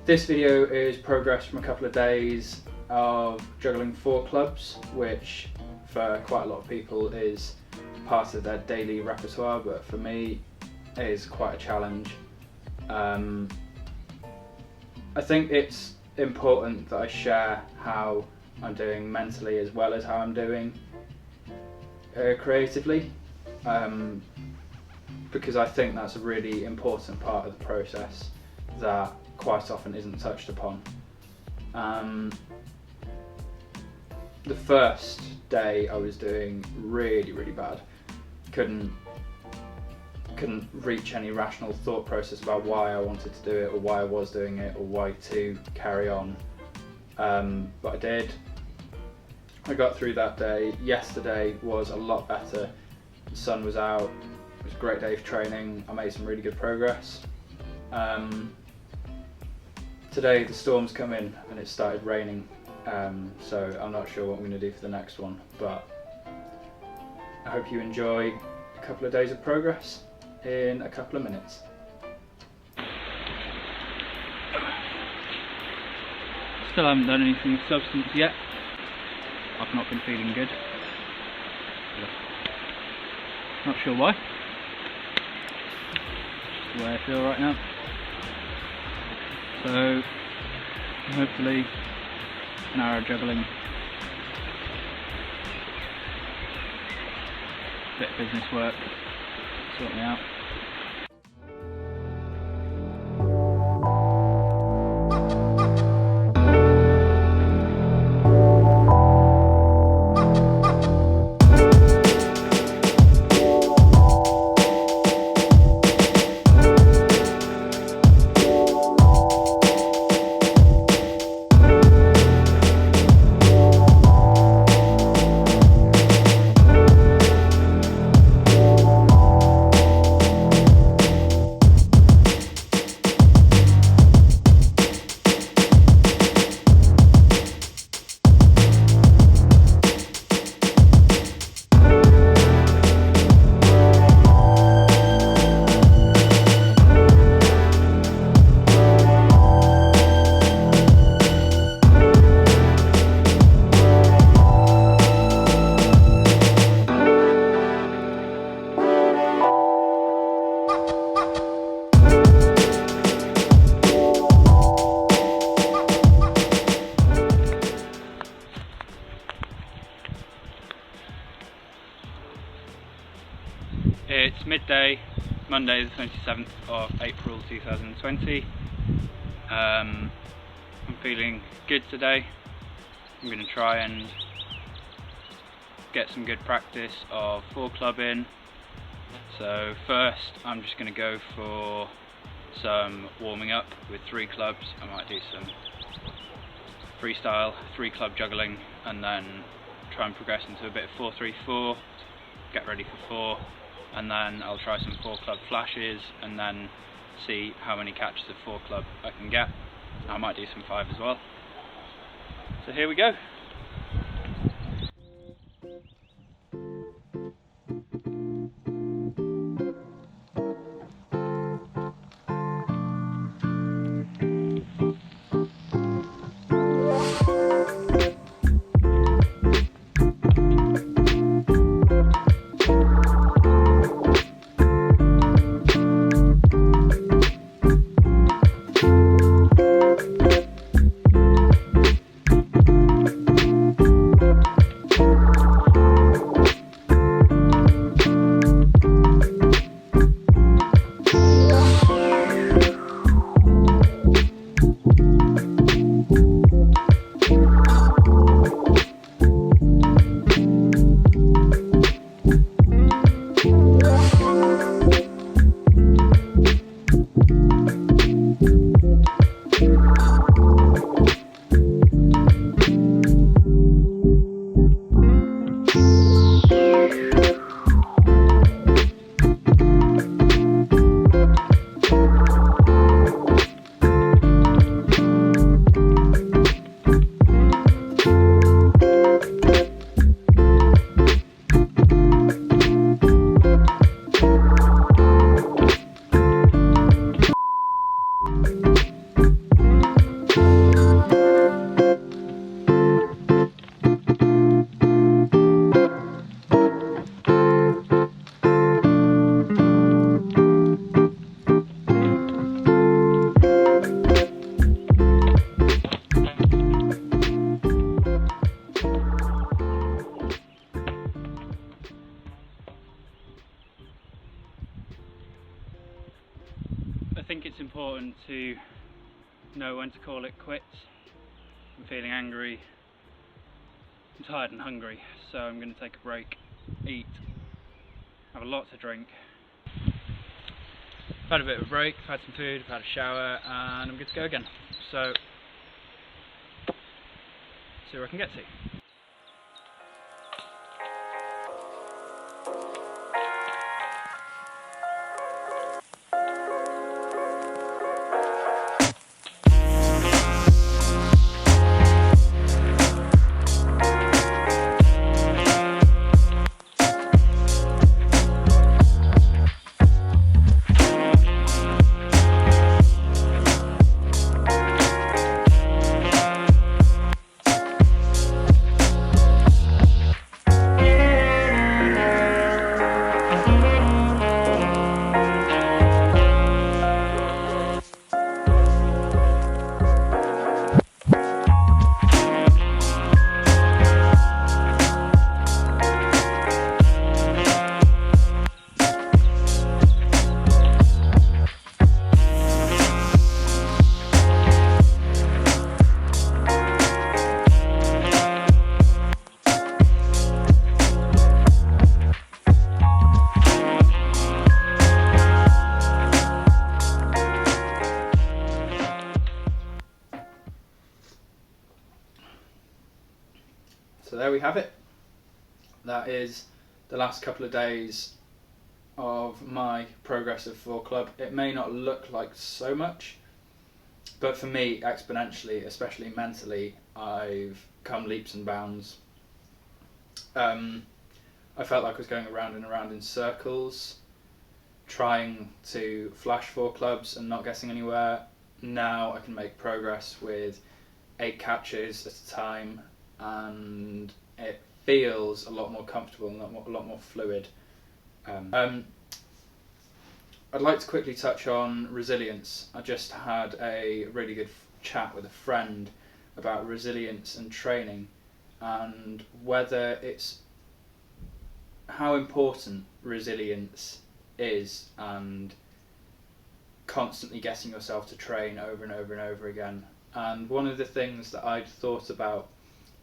This video is progress from a couple of days of juggling 4 clubs, which for quite a lot of people is part of their daily repertoire, but for me is quite a challenge. I think it's important that I share how I'm doing mentally as well as how I'm doing creatively, because I think that's a really important part of the process that quite often isn't touched upon. The first day I was doing really bad. Couldn't reach any rational thought process about why I wanted to do it or why I was doing it or why to carry on. But I did. I got through that day. Yesterday was a lot better. The sun was out. It was a great day for training. I made some really good progress. Today the storm's come in and it started raining, so I'm not sure what I'm going to do for the next one, but I hope you enjoy a couple of days of progress in a couple of minutes. Still haven't done anything of substance yet. I've not been feeling good. Not sure why. Just the way I feel right now. So hopefully an hour of juggling, bit of business work, sort me out. It's midday, Monday the 27th of April 2020. I'm feeling good today. I'm going to try and get some good practice of 4 club in. So first I'm just going to go for some warming up with 3 clubs. I might do some freestyle 3 club juggling and then try and progress into a bit of 4-3-4, get ready for 4. And then I'll try some 4 club flashes and then see how many catches of 4 club I can get. I might do some 5 as well. So here we go. important to know when to call it quits. I'm feeling angry, I'm tired and hungry, so I'm going to take a break, eat, have a lot to drink. I've had a bit of a break, I've had some food, I've had a shower, and I'm good to go again. So, see where I can get to. So there we have it. That is the last couple of days of my progressive 4 club. It may not look like so much, but for me, exponentially, especially mentally, I've come leaps and bounds. I felt like I was going around and around in circles, trying to flash 4 clubs and not getting anywhere. Now I can make progress with 8 catches at a time, and it feels a lot more comfortable and a lot more fluid. I'd like to quickly touch on resilience. I just had a really good chat with a friend about resilience and training, and how important resilience is, and constantly getting yourself to train over and over and over again. And one of the things that I'd thought about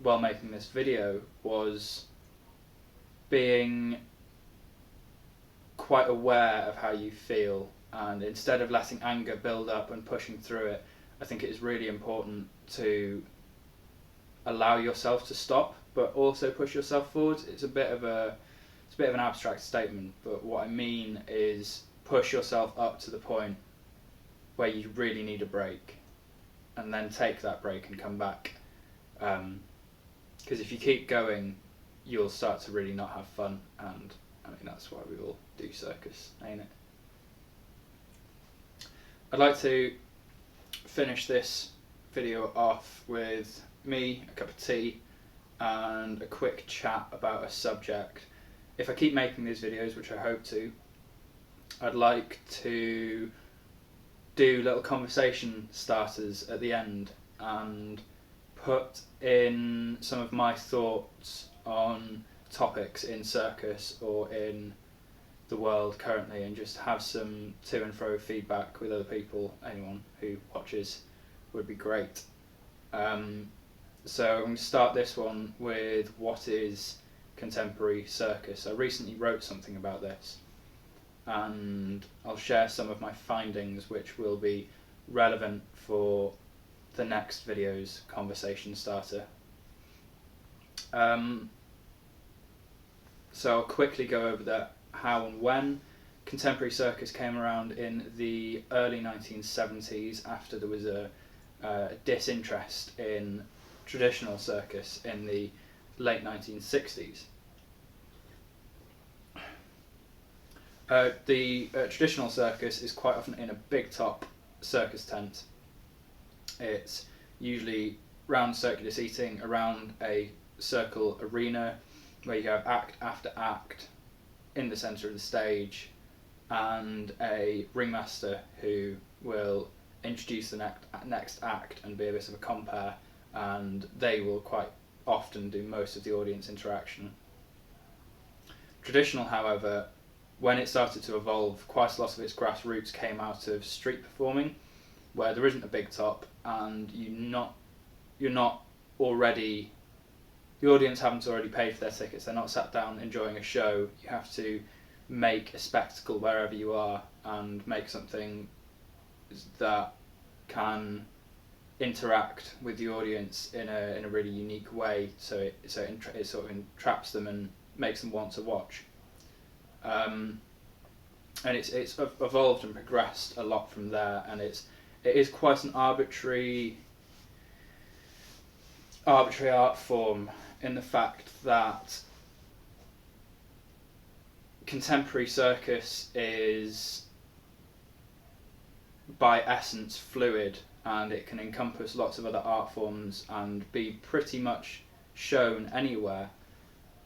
while making this video was being quite aware of how you feel, and instead of letting anger build up and pushing through it, I think it is really important to allow yourself to stop but also push yourself forward. It's a bit of an abstract statement, but what I mean is push yourself up to the point where you really need a break, and then take that break and come back. Because if you keep going, you'll start to really not have fun, and I mean that's why we all do circus, ain't it? I'd like to finish this video off with me, a cup of tea, and a quick chat about a subject. If I keep making these videos, which I hope to, I'd like to do little conversation starters at the end and put in some of my thoughts on topics in circus or in the world currently, and just have some to and fro feedback with other people. Anyone who watches would be great. So I'm going to start this one with what is contemporary circus. I recently wrote something about this, and I'll share some of my findings which will be relevant for the next video's conversation starter. So I'll quickly go over the how and when. Contemporary circus came around in the early 1970s after there was a disinterest in traditional circus in the late 1960s. The traditional circus is quite often in a big top circus tent. It's usually round circular seating around a circle arena where you have act after act in the centre of the stage, and a ringmaster who will introduce the next act and be a bit of a compere, and they will quite often do most of the audience interaction. Traditional, however, when it started to evolve, quite a lot of its grassroots came out of street performing, where there isn't a big top and you're not already, the audience haven't already paid for their tickets, they're not sat down enjoying a show. You have to make a spectacle wherever you are and make something that can interact with the audience in a really unique way, so it sort of entraps them and makes them want to watch. And it's evolved and progressed a lot from there, and it is quite an arbitrary art form, in the fact that contemporary circus is by essence fluid, and it can encompass lots of other art forms and be pretty much shown anywhere.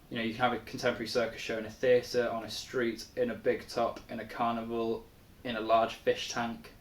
You know, you can have a contemporary circus show in a theatre, on a street, in a big top, in a carnival, in a large fish tank,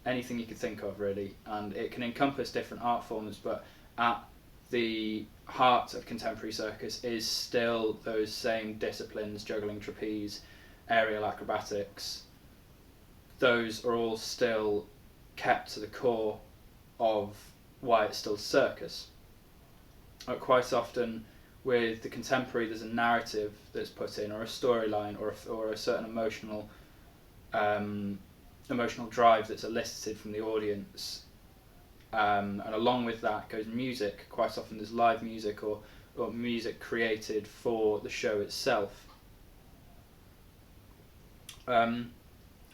anything you could think of really, and it can encompass different art forms, but at the heart of contemporary circus is still those same disciplines: juggling, trapeze, aerial acrobatics. Those are all still kept to the core of why it's still circus. Quite often with the contemporary, there's a narrative that's put in, or a storyline, or a certain emotional drive that's elicited from the audience, and along with that goes music. Quite often there's live music or music created for the show itself,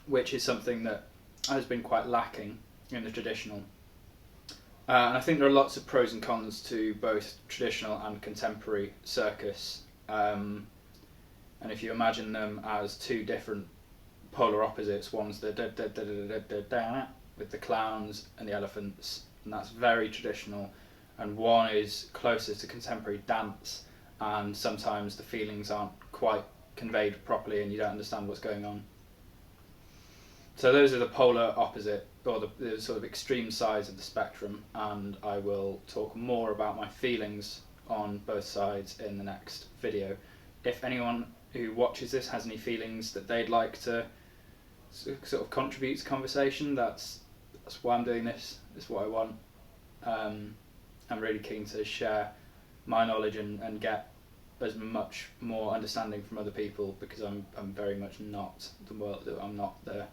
which is something that has been quite lacking in the traditional. And I think there are lots of pros and cons to both traditional and contemporary circus. And if you imagine them as two different polar opposites, one's the with the clowns and the elephants, and that's very traditional, and one is closer to contemporary dance, and sometimes the feelings aren't quite conveyed properly and you don't understand what's going on. So those are the polar opposite, or the sort of extreme sides of the spectrum, and I will talk more about my feelings on both sides in the next video. If anyone who watches this has any feelings that they'd like to sort of contribute to conversation, that's why I'm doing this. It's what I want. I'm really keen to share my knowledge and get as much more understanding from other people, because I'm very much not I'm not the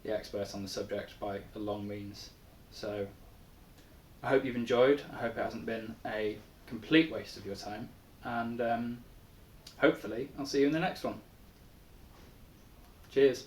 expert on the subject by a long means. So I hope you've enjoyed. I hope it hasn't been a complete waste of your time, and hopefully I'll see you in the next one. Cheers.